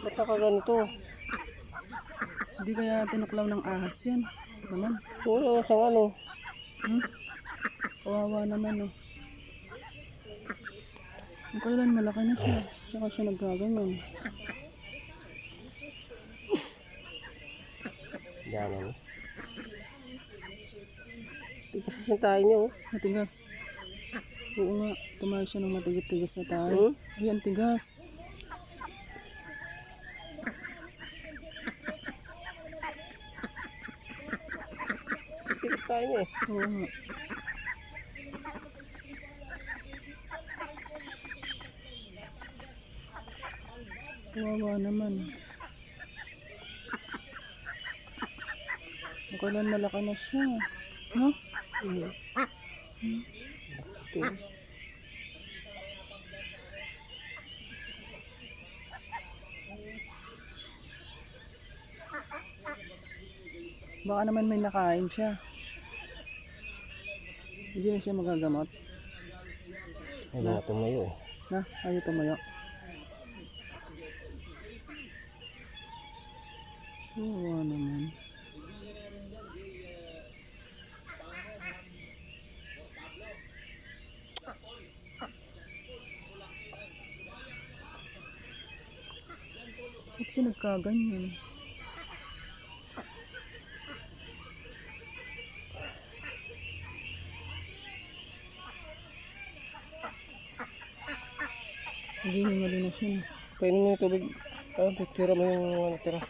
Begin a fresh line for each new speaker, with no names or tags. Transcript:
Ba't nakaganito?
Hindi kaya tinuklaw ng ahas yan. Naman.
Wala sa ano.
Kawawa naman oh. Ang kailan malaki na siya. Tsaka siya nagkaganyan.
Yan ano. Tigas kasi tayo niyo.
Matigas. Oo nga. Tumayo siya ng matigas na tayo. Ay, ang tigas.
Tigas tayo niyo eh.
Oo nga. Kawawa naman. Ang kailan malaki na siya. No?
Ito.
Baka naman may nakain siya. Hindi na siya magagamot.
Ay, mga tumayo eh.
Na, ayaw tumayo. Oo naman. Ba't siya nagkaganyan? Naghihingali na siya.
Painom mo yung tubig. Ah, tira mo yung tira.